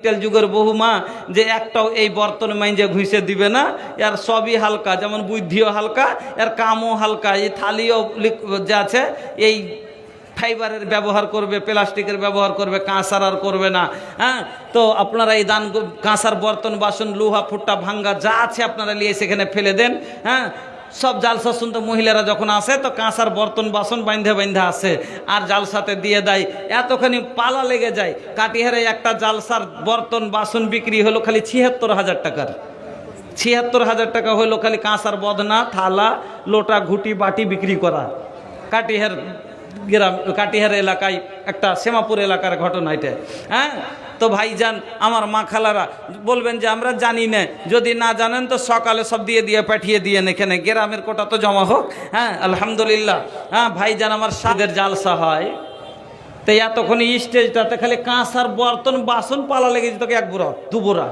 তেল যুগের বহু মা যে একটাও এই বর্তন মাইজে ঘুষে দিবে না, এর সবই হালকা, যেমন বুদ্ধিও হালকা, এর কামও হালকা। এই থালিও যে আছে এই ফাইবারের ব্যবহার করবে, প্লাস্টিকের ব্যবহার করবে, কাঁসার আর করবে না। হ্যাঁ, তো আপনারা এই দান কাঁসার বর্তন বাসন লোহা ফুটা ভাঙ্গা যা আছে আপনারা নিয়ে সেখানে ফেলে দেন। হ্যাঁ, সব জালসা শুনতে মহিলারা যখন আসে তো কাঁসার বর্তন বাসন বাইন্ধে বাইন্ধে আসে আর জালসাতে দিয়ে দেয়, এতখানি পালা লেগে যায়। কাটিহারে একটা জালসার বর্তন বাসন বিক্রি হলো খালি ৭৬,০০০ টাকার। ৭৬,০০০ টাকা হলো খালি কাঁসার বদনা, থালা, লোটা, ঘুটি, বাটি বিক্রি করা। কাটিহার গ্রাম, কাটিহার এলাকায় একটা শ্যামাপুর এলাকার ঘটনা এটা। হ্যাঁ, তো ভাইজান আমার মা খালারা বলবেন যে আমরা জানি না, যদি না জানেন তো সকালে সব দিয়ে দিয়ে পাঠিয়ে দিয়ে এখানে গ্রামের কোটা তো জমা হোক। হ্যাঁ, আলহামদুলিল্লাহ। হ্যাঁ ভাইজান, আমার সাদের জালসা হয় তো এতক্ষণ স্টেজটাতে খালি কাঁসার বর্তন বাসন পালা লেগে যেত এক বুড়া দুবোরা।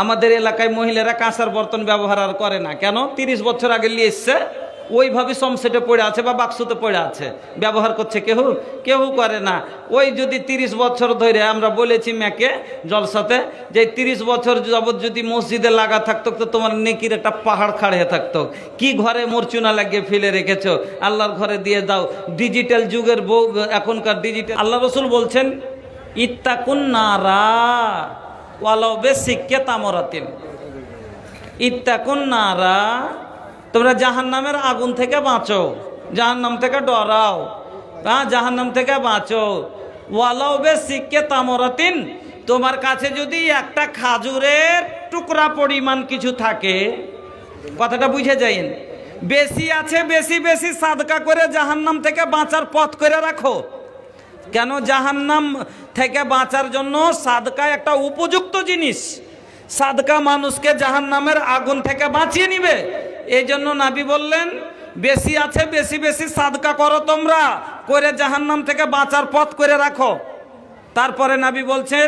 আমাদের এলাকায় মহিলারা কাঁসার বর্তন ব্যবহার আর করে না। কেন? 30 বছর আগে নিয়ে এসছে, ওইভাবে সমসেটে পড়ে আছে বা বাক্সতে পড়ে আছে, ব্যবহার করছে কেউ কেউ করে না। ওই যদি 30 বছর ধরে আমরা বলেছি মেয়েকে জলসাতে যে 30 বছর যাবৎ যদি মসজিদে লাগা থাকতো তো তোমার নেকির একটা পাহাড় খাড়িয়ে থাকতো। কি ঘরে মরচুনা লাগিয়ে ফেলে রেখেছো, আল্লাহর ঘরে দিয়ে দাও। ডিজিটাল যুগের বউ এখনকার ডিজিটাল। আল্লাহ রসুল বলছেন ইত্তাকুন নারা ওয়ালাউ বিসিক্কাতি তামরাতিন, ইত্তাকুন নারা, তোমরা জাহান্নামের আগুন থেকে বাঁচো, জাহান্নাম থেকে ডরাও, হ্যাঁ জাহান্নাম থেকে বাঁচো। ওয়ালাউ বিসিক্কাতি তামরাতিন, তোমার কাছে যদি একটা খাজুরের টুকরা পরিমাণ কিছু থাকে, কথাটা বুঝে যাইন, বেশি আছে বেশি বেশি সাদকা করে জাহান্নাম থেকে বাঁচার পথ করে রাখো। কেন? জাহান্নাম থেকে বাঁচার জন্য সাদকা একটা উপযুক্ত জিনিস। সাদকা মানুষকে জাহান্নামের আগুন থেকে বাঁচিয়ে নিবে। এই জন্য নবী বললেন বেশি আছে বেশি বেশি সাদকা করো তোমরা, করে জাহান্নাম থেকে বাঁচার পথ করে রাখো। তারপরে নবী বলছেন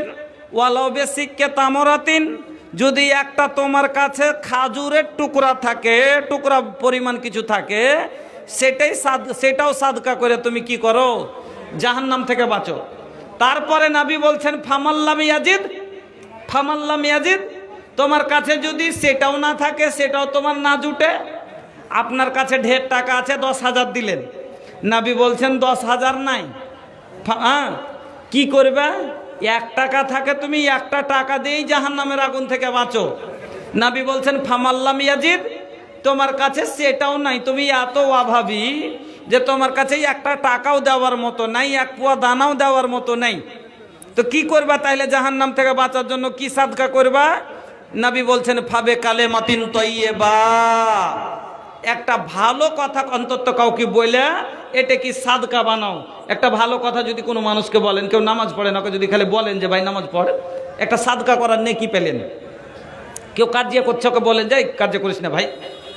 ওয়ালাউ বিসিক্কাতি তামরাতিন, যদি একটা তোমার কাছে খাজুরের টুকরা থাকে, টুকরা পরিমাণ কিছু থাকে, সেটাও সাদকা করে তুমি কি করো? জাহান্নাম থেকে বাঁচো। তারপরে নবী বলছেন ফামাল্লাম ইয়াজিদ, ফামাল্লাম ইয়াজিদ, তোমার কাছে যদি সেটাও না থাকে, সেটাও তোমার না জুটে, আপনার কাছে ঢের টাকা আছে, 10,000 দিলেন, নবী বলছেন 10,000 নাই, হ্যাঁ কি করবে? 1 টাকা থাকে, তুমি 1টা টাকা দিয়েই জাহান্নামের আগুন থেকে বাঁচো। নবী বলছেন ফামাল্লাম ইয়াজিদ, তোমার কাছে সেটাও নাই, তুমি এত অভাবী যে তোমার কাছে 1টা টাকাও দেওয়ার মতো নাই, 1 পোয়া দানাও দেওয়ার মতো নেই, তো কি করবা তাইলে জাহান্নাম থেকে বাঁচার জন্য? কি সাদকা করবা? নবী বলছেন ফাবে কালেমাতিন তাইয়্যিবা, একটা ভালো কথা অন্তত কাউকে বলে এটা কি সাদকা বানাও। একটা ভালো কথা যদি কোনো মানুষকে বলেন, কেউ নামাজ পড়ে না, যদি খালি বলেন যে ভাই নামাজ পড়, একটা সাদকা করার নেকি পেলেন। কেউ কার্য করছে, ওকে বলেন যে কার্য করিস না ভাই,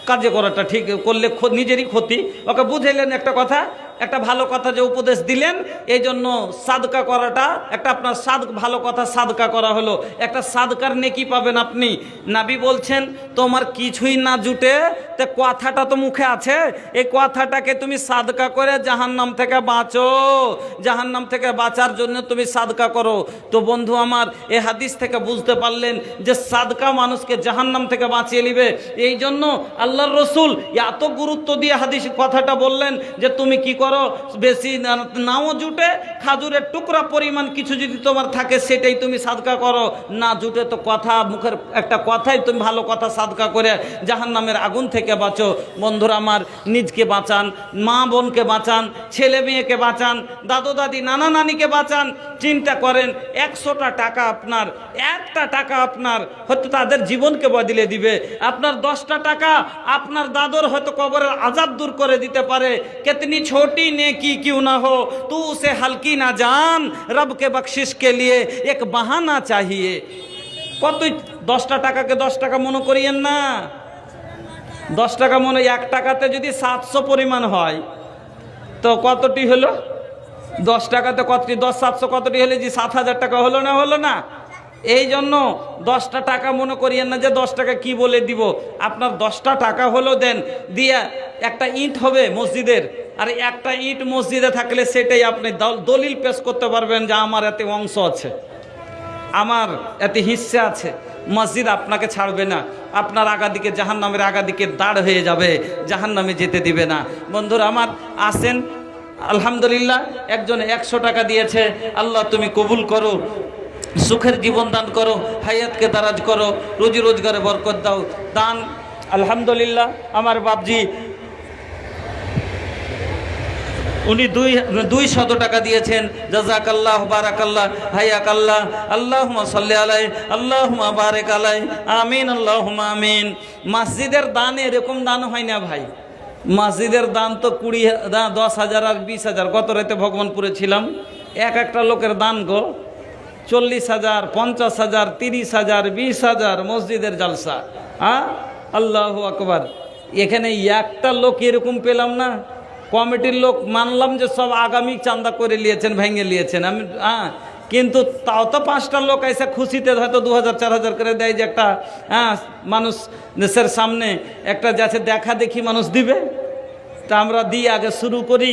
কার্য করাটা ঠিক করলে নিজেরই ক্ষতি, ওকে বুঝাইলেন একটা কথা, একটা ভালো কথা যে উপদেশ দিলেন, এই জন্য সাদকা করাটা একটা আপনার ভালো কথা সাদকা করা হলো, একটা সাদকার নেকি পাবেন আপনি। নবী বলছেন তোমার কিছুই না জুটে তো কথাটা তো মুখে আছে, এই কথাটাকে তুমি সাদকা করে জাহান্নাম থেকে বাঁচো, জাহান্নাম থেকে বাঁচার জন্য তুমি সাদকা করো। তো বন্ধু আমার, এই হাদিস থেকে বুঝতে পারলেন যে সাদকা মানুষকে জাহান্নাম থেকে বাঁচিয়ে নিবে। এই জন্য আল্লাহর রসুল এত গুরুত্ব দিয়ে হাদিস কথাটা বললেন যে তুমি কি করো, বেশি নাও জুটে খাজুরের টুকরা পরিমাণ কিছু যদি তোমার থাকে সেটাই তুমি সাদকা করো, না জুটে তো কথা মুখের একটা কথাই তুমি ভালো কথা সাদকা করে জাহান্নামের আগুন থেকে বাঁচো। বন্ধুরা আমার, নিজকে বাঁচান, মা বোনকে বাঁচান, ছেলে মেয়েকে বাঁচান, দাদু দাদি নানা নানিকে বাঁচান। চিন্তা করেন 100টা টাকা আপনার, 1টা টাকা আপনার হয়তো তাদের জীবনকে বদলে দিবে। আপনার 10টা টাকা আপনার দাদুর হয়তো কবরের আযাব দূর করে দিতে পারে। कितनी छोटी नेकी क्यों ना हो, तू उसे हल्की ना जान, रब के बख्शिश के लिए एक बहाना चाहिए। কত 10টা টাকাকে 10 টাকা মনে করিয়েন না, 10 টাকা মনে, 1 টাকাতে যদি 700 পরিমাণ হয় তো কতটি হলো? 10 টাকাতে কতটি? 10 700 কতটি হলে যে 7,000 টাকা হলো না? হলো না? এই জন্য 10টা টাকা মনে করিয়েন না যে 10 টাকা কি বলে দিব। আপনার 10টা টাকা হলো দেন, দিয়ে একটা ইট হবে মসজিদের, আর একটা ইট মসজিদে থাকলে সেটাই আপনি দলিল পেশ করতে পারবেন যে আমার এতে অংশ আছে। আমার এতে হিস্সা আছে, মসজিদ আপনাকে ছাড়বে না, আপনার আগাদিকে জাহান্নামের আগাদিকে দাঁড় হয়ে যাবে, জাহান্নামে যেতে দিবে না। বন্ধুরা আমার আসেন, আলহামদুলিল্লাহ একজন 100 টাকা দিয়েছে, আল্লাহ তুমি কবুল করো, সুখের জীবন দান করো, হায়াতকে দারাজ করো, রুজি রোজগারে বরকত দাও। দান আলহামদুলিল্লাহ আমার বাপজি উনি 200 টাকা দিয়েছেন, জাযাকাল্লাহ বারাকাল্লাহ হায়াকাল্লাহ, আল্লাহুম্মা সাল্লি আলাই, আল্লাহুম্মা বারিক আলাই, আমিন আল্লাহুম্মা আমিন। মসজিদের দান এরকম দান হয় না ভাই, মসজিদের দান তো 10,000 আর 20,000। গত রাতে ভগবানপুরে ছিলাম, একটা লোকের দান গো 40,000, 50,000, 30,000, 20,000 মসজিদের জালসা। হ্যাঁ, আল্লাহু আকবার। এখানে একটা লোক এরকম পেলাম না। কমিটির লোক মানলাম যে সব আগামী চাঁদা করে নিয়েছেন, ভেঙে নিয়েছেন, আমি কিন্তু তাও তো 5টা লোক এসে খুশিতে হয়তো 2,000 4,000 করে দেয় যে একটা মানুষ দেশের সামনে একটা যাচ্ছে দেখা দেখি মানুষ দিবে, তা আমরা দিই আগে শুরু করি।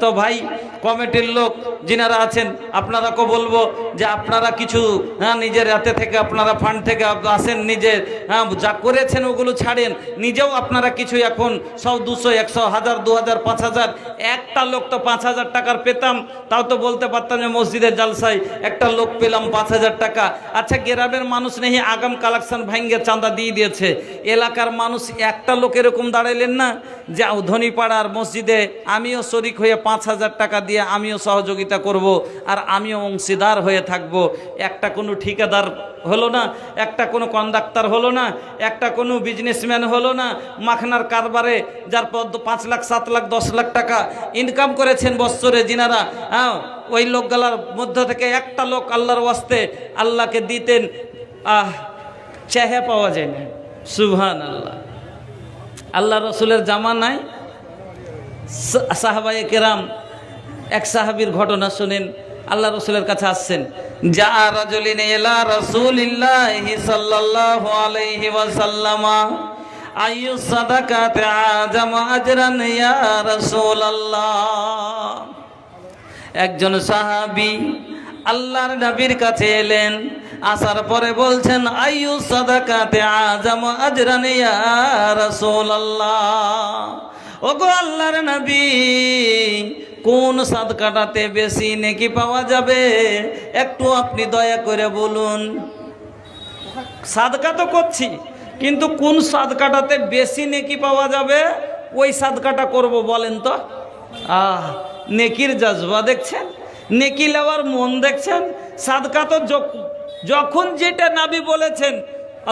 তো ভাই কমিটির লোক যিনারা আছেন আপনারাকে বলবো যে আপনারা কিছু নিজের হাতে থেকে আপনারা ফান্ড থেকে আসেন, নিজে যা করেছেন ওগুলো ছাড়েন, নিজেও আপনারা কিছু এখন 100 200 100 1000 2000 5000, একটা লোক তো 5,000 টাকার পেতাম, তাও তো বলতে পারতাম যে মসজিদের জালসায় একটা লোক পেলাম 5,000 টাকা। আচ্ছা গ্রামের মানুষ নেই আগাম কালেকশন ভাঙ্গে চাঁদা দিয়ে দিয়েছে, এলাকার মানুষ একটা লোক এরকম দাঁড়াইলেন না যে ধনী পাড়ার মসজিদে আমিও শরিক হয়ে 5,000 টাকা দিয়ে আমিও সহযোগিতা করব আর আমিও অংশীদার হয়ে থাকব। একটা কোনো ঠিকাদার হলো না, একটা কোনো কন্ডাক্টর হলো না, একটা কোনো বিজনেসম্যান হলো না, মাখনার কারবারে যার 5 লাখ 7 লাখ 10 লাখ টাকা ইনকাম করেছেন বৎসরে যিনারা, ওই লোকগুলার মধ্য থেকে একটা লোক আল্লাহর ওয়াস্তে আল্লাহকে দিতেন, চেহে পাওয়া যায় না। সুবহানাল্লাহ। আল্লাহ রসুলের জামানায় সাহাবায়ে কেরাম, এক সাহাবীর ঘটনা শুনেন। আল্লাহ রসুলের কাছে আসছেন, যা রাজুলিন ইলা রাসূলিল্লাহি সাল্লাল্লাহু আলাইহি ওয়াসাল্লাম আইয়ু সাদাকাতি আযাম আজরান ইয়া রাসূলুল্লাহ। একজন সাহাবী আল্লাহর নবীর কাছে এলেন, আসার পরে বলছেন আইয়ু সাদাকাতি আযাম আজরান ইয়া রাসূলুল্লাহ। ওগো আল্লাহর নবী, কোন সাদকাটাতে বেশি নেকি পাওয়া যাবে একটু আপনি দয়া করে বলুন। সাদকা তো করছি, কিন্তু কোন সাদকাটাতে বেশি নেকি পাওয়া যাবে ওই সাদকাটা করব বলেন তো। নেকির জজবা দেখছেন, নেকি নেওয়ার মন দেখছেন। সাদকা তো যখন যেটা নবী বলেছেন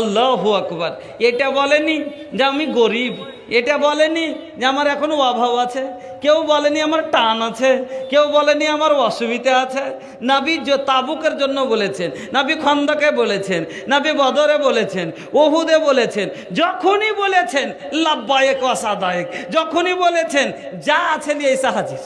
আল্লাহু আকবার, এটা বলেনি যে আমি গরিব, এটা বলেনি যে আমার এখনো অভাব আছে, কেউ বলেনি আমার টান আছে, কেউ বলেনি আমার অসুবিধা আছে। নবী তাবুকের জন্য বলেছেন, নবী খন্দকে বলেছেন, নবী বদরে বলেছেন, ওহুদে বলেছেন, যখনই বলেছেন লাব্বায়েক ওয়া সাদায়েক, যখনই বলেছেন যা আছে নিয়ে এসে হাজির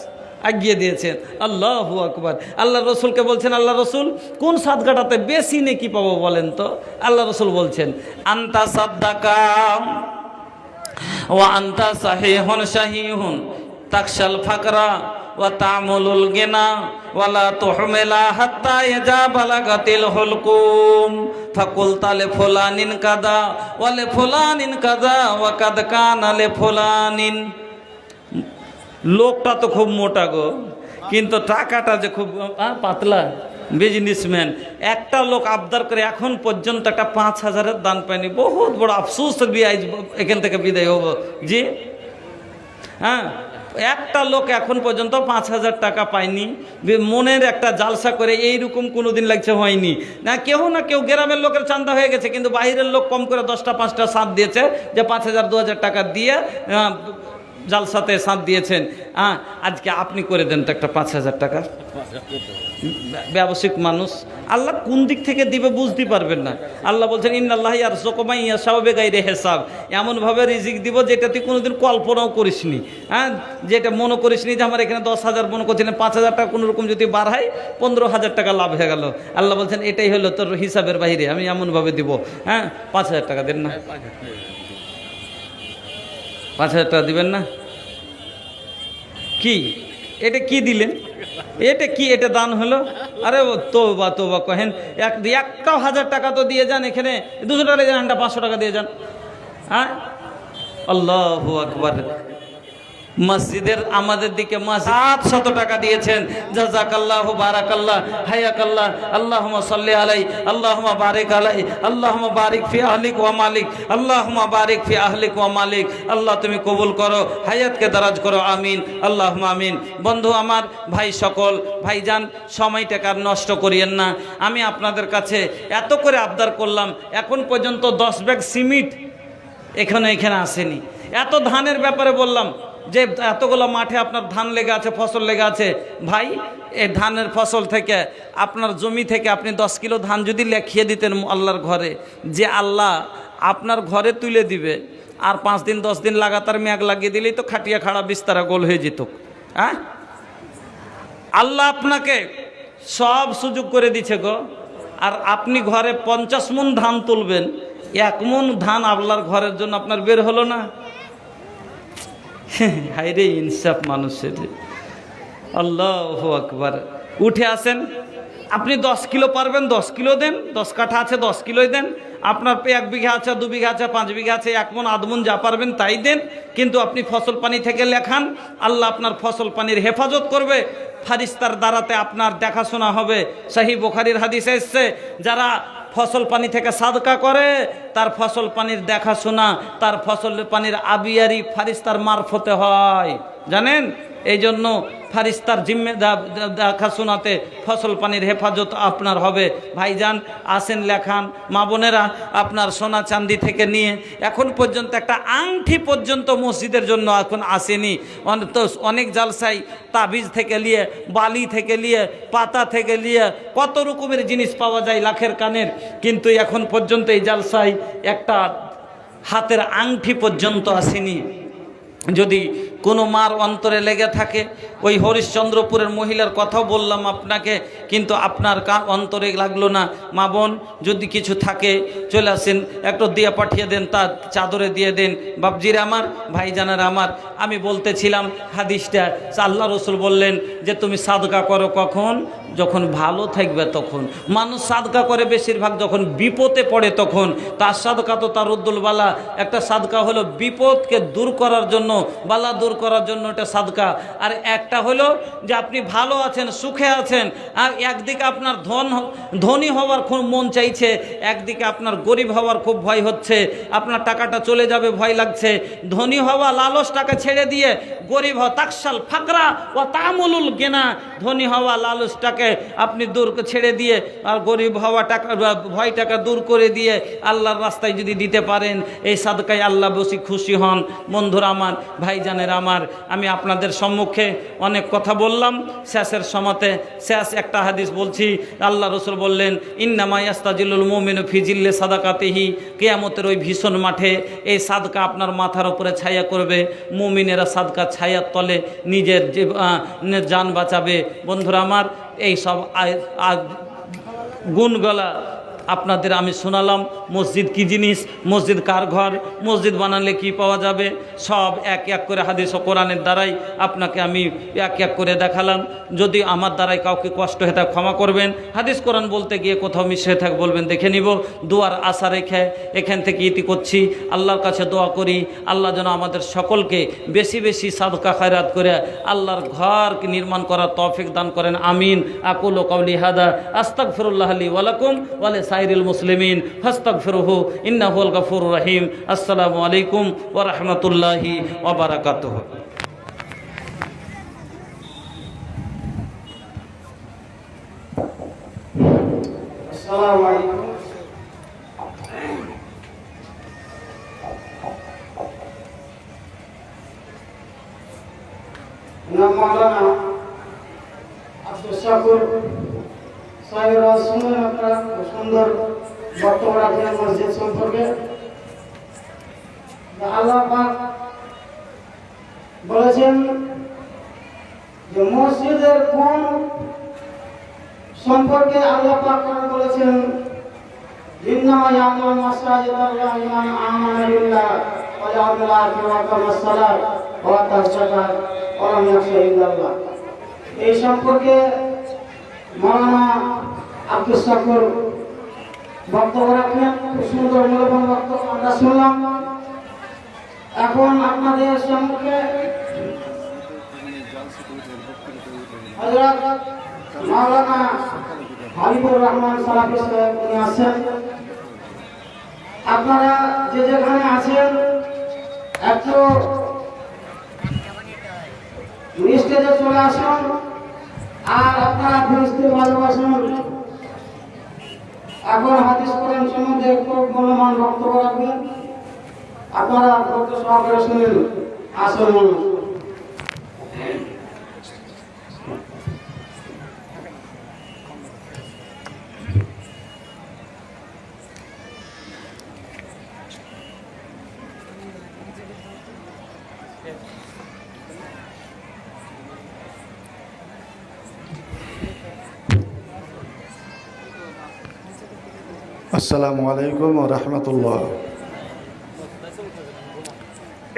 আগিয়ে দিয়েছেন। আল্লাহু আকবার। আল্লাহ রসুলকে বলছেন, আল্লাহ রসুল কোন সাদকাটাতে বেশি নেকি পাবো বলেন তো। আল্লাহ রসুল বলছেন আনতা সাদ্দাকা ওয়া আনতা সাহিহুন শাহিহুন তাকশাল ফাকরা ওয়া তা'মুলুল গিনা ওয়ালা তুহমিলা হাত্তা ইয়াজা বালাগাতিল হুলকুম ফাকুলতা লি ফুলানিন কাদা ওয়া লি ফুলানিন কাদা ওয়া কাদ কানা লি ফুলানিন। লোকটা তো খুব মোটা গো, কিন্তু টাকাটা যে খুব পাতলা, বিজনেসম্যান। একটা লোক আবদার করে এখন পর্যন্ত একটা 5,000-এর দান পায়নি। বহুত বড় আফসোস এখান থেকে বিদায় হবো জি। একটা লোক এখন পর্যন্ত 5,000 টাকা পায়নি। মনের একটা জালসা করে এইরকম কোনোদিন লাগছে হয়নি না। কেউ গ্রামের লোকের চান্দা হয়ে গেছে, কিন্তু বাইরের লোক কম করে 10টা 5টা সাথ দিয়েছে যে 5,000 2,000 টাকা দিয়ে জালসাতে সাথ দিয়েছেন। আজকে আপনি করে দেন তো একটা 5,000 টাকা। ব্যবসায়িক মানুষ, আল্লাহ কোন দিক থেকে দিবে বুঝতে পারবেন না। আল্লাহ বলছেন ইন্নাল্লাহু ইয়ারযুকু মান ইয়াশাউ বিগাইরি হিসাব, এমনভাবে রিজিক দিব যেটা তুই কোনোদিন কল্পনাও করিসনি। যেটা মনে করিসনি যে আমার এখানে 10,000 মনে করছিলেন 5,000 টাকা কোনো রকম যদি বাড়াই 15,000 টাকা লাভ হয়ে গেল। আল্লাহ বলছেন এটাই হলো তোর হিসাবের বাইরে, আমি এমনভাবে দিব। 5,000 টাকা দেন না, 5,000 টাকা দিবেন না? কি এটা কি দিলেন? এটা কি, এটা দান হলো? আরে তোবা তোবা কহেন, একটাও 1000 টাকা তো দিয়ে যান, এখানে 200 টাকা দিয়ে যান, 500 টাকা দিয়ে যান। হ্যাঁ, আল্লাহু আকবার। মসজিদের আমাদের দিকে 700 টাকা দিয়েছেন, জাযাকাল্লাহু বারাকাল্লাহ হায়াকাল্লাহ, আল্লাহুম্মা সাল্লি আলাই, আল্লাহুম্মা বারিক আলাই, আল্লাহুম্মা বারিক ফি আহলিক ওয়া মালিক, আল্লাহুম্মা বারিক ফি আহলিক ওয়া মালিক। আল্লাহ তুমি কবুল করো, হায়াতকে দারাজ করো, আমিন আল্লাহুম্মা আমিন। বন্ধু আমার, ভাই সকল, ভাইজান, সময়টাকে আর নষ্ট করিয়েন না। আমি আপনাদের কাছে এত করে আবদার করলাম, এখন পর্যন্ত 10 ব্যাগ সিমেন্ট এখানে আসেনি। এত ধানের ব্যাপারে বললাম যে এতগুলো মাঠে আপনার ধান লেগে আছে, ফসল লেগে আছে। ভাই, এই ধানের ফসল থেকে, আপনার জমি থেকে আপনি 10 কিলো ধান যদি লেখিয়ে দিতেন আল্লাহর ঘরে, যে আল্লাহ আপনার ঘরে তুলে দিবে, আর 5 দিন 10 দিন লাগাতার মেঘ লাগিয়ে দিলেই তো খাটিয়া খাড়া বিস্তারা গোল হয়ে যেত। হ্যাঁ, আল্লাহ আপনাকে সব সুযোগ করে দিচ্ছে গো। আর আপনি ঘরে 50 মণ ধান তুলবেন, 1 মণ ধান আল্লাহর ঘরের জন্য আপনার বের হলো না। হায়রে ইনসাফ মানুষের। আল্লাহু আকবার। উঠে আসেন, আপনি 10 কিলো পারবেন 10 কিলো দেন, 10 কাঠা আছে 10 কিলোই দেন। আপনার 1 বিঘা আছে, 2 বিঘা আছে, 5 বিঘা আছে, 1 মণ 8 মণ যা পারবেন তাই দেন। কিন্তু আপনি ফসল পানি থেকে লেখান, আল্লাহ আপনার ফসল পানির হেফাজত করবে, ফারিস্তার দ্বারাতে আপনার দেখাশোনা হবে। সহিহ বুখারীর হাদিসে এসেছে, যারা ফসল পানি থেকে সাদকা করে তার ফসল পানির দেখাশোনা, তার ফসল পানির আবিয়ারি ফারিস্তার মারফতে হয়, জানেন? এই জন্য ফারিস্তার জিম্মে দেখাশোনাতে ফসল পানির হেফাজত আপনার হবে। ভাইজান আসেন, লেখান। মা বোনেরা, আপনার সোনা চাঁদি থেকে নিয়ে এখন পর্যন্ত একটা আংটি পর্যন্ত মসজিদের জন্য এখন আসেনি। অনেক জালসাই তাবিজ থেকে নিয়ে, বালি থেকে নিয়ে, পাতা থেকে নিয়ে কত রকমের জিনিস পাওয়া যায় লাখের কানের, কিন্তু এখন পর্যন্ত এই জালসায় একটা হাতের আংটি পর্যন্ত আসেনি। যদি কোনো মার অন্তরে লেগে থাকে, ওই হরিশ্চন্দ্রপুরের মহিলার কথাও বললাম আপনাকে, কিন্তু আপনার অন্তরে লাগলো না। মা বোন, যদি কিছু থাকে চলে আসেন, একটু দিয়ে পাঠিয়ে দেন, তার চাদরে দিয়ে দেন। বাবজির আমার, ভাইজানের আমার, আমি বলতেছিলাম হাদিসটা, আল্লাহ রসুল বললেন যে তুমি সাদকা করো কখন? যখন ভালো থাকবে তখন। মানুষ সাদকা করে বেশিরভাগ যখন বিপদে পড়ে তখন। তার সাদকা তো তার উদ্দুল বালা, একটা সাদকা হলো বিপদকে দূর করার জন্য, বালা দূর করার জন্য এটা সাদকা। আর একটা হলো যে আপনি ভালো আছেন, সুখে আছেন, আর একদিকে আপনার ধনী হওয়ার খুব মন চাইছে, একদিকে আপনার গরিব হওয়ার খুব ভয় হচ্ছে, আপনার টাকাটা চলে যাবে ভয় লাগছে। ধনী হওয়া লালস টাকা ছেড়ে দিয়ে গরিব হওয়া, তাকসাল ফাকরা ও তামুলুল গেনা, ধনী হওয়া লালসটাকে আপনি দূর ছেড়ে দিয়ে আর গরিব হওয়া টাকা ভয়টাকে দূর করে দিয়ে আল্লাহর রাস্তায় যদি দিতে পারেন, এই সাদকায় আল্লাহ বেশি খুশি হন। বন্ধুরা আমার, ভাইজানের আমার, আমি আপনাদের সম্মুখে অনেক কথা বললাম, শেষের সময়তে শেষ একটা হাদিস বলছি। আল্লাহ রসুল বললেন, ইন্নামা ইয়াস্তাজিলুল মুমিনু ফি জিল্লি সাদাকাতিহি, কিয়ামতের ওই ভীষণ মাঠে এই সাদকা আপনার মাথার উপরে ছায়া করবে। মুমিনেরা সাদকা ছায়ার তলে নিজের জান বাঁচাবে। বন্ধুরা আমার, এই সব গুণগুলা আপনাদের আমি শোনালাম। মসজিদ কি জিনিস, মসজিদ কার ঘর, মসজিদ বানালে কি পাওয়া যাবে, সব এক এক করে হাদিস ও কোরআনের দ্বারাই আপনাকে আমি এক এক করে দেখালাম। যদি আমার দ্বারাই কাউকে কষ্ট হয়ে থাকে ক্ষমা করবেন। হাদিস কোরআন বলতে গিয়ে কোথাও মিস হয়ে থাকে বলবেন, দেখে নিব। দোয়ার আশা রেখে এখান থেকে ইতি করছি। আল্লাহর কাছে দোয়া করি, আল্লাহ যেন আমাদের সকলকে বেশি বেশি সাদকা খায়রাত করে আল্লাহর ঘরকে নির্মাণ করার তৌফিক দান করেন, আমিন। আকুলু কওলি হাদা আস্তাগফিরুল্লাহ লি ওয়া লাকুম ওয়া লিসাইরিল মুসলিমিন ফাস্তাগফিরুহু ইন্নাহুল গফুরুর রহিম। আসসালামু আলাইকুম ওয়া রাহমাতুল্লাহি ওয়া বারাকাতুহু। আসসালামু আলাইকুম। মাওলানা আব্দুল শাকুর সাহেব শুনুন, আপনারা সুন্দর বক্তব্য রাখেন মসজিদ সম্পর্কে। আল্লাহ পাক বলেছেন যে মসজিদের কোন সম্পর্কে আল্লাহ পাক বলেছেন, ইন্নামা ইয়ামুরু মাসাজিদাল্লাহি মান আমানা বিল্লাহি ওয়াল ইয়াউমিল আখির ওয়া আকামাস সালাত ওয়া আতা যাকাত ওয়া লাম ইয়াখশা ইল্লাল্লাহ। এই সম্পর্কে মাওলানা আব্দুল শাকুর বক্তব্য রাখলেন। খুব সুন্দর মূল্যবান বক্তব্য আমরা শুনলাম। এখন আপনাদের সম্মুখে হযরত মাওলানা হাবিবুর রহমান সালাফি সাহেব উনি আছেন। আপনারা যে যেখানে আছেন একটু স্টেজে চলে আসুন, আর আপনারা ফিরিস্তে ভালোবাসুন। এখন হাদিস কোরআন সম্বন্ধে খুব মূল্যবান বক্তব্য রাখবেন, আপনারা ধৈর্য সহকারে শুনুন। আসুন। আসসালামু আলাইকুম ওয়া রাহমাতুল্লাহ।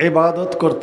ইবাদত করতে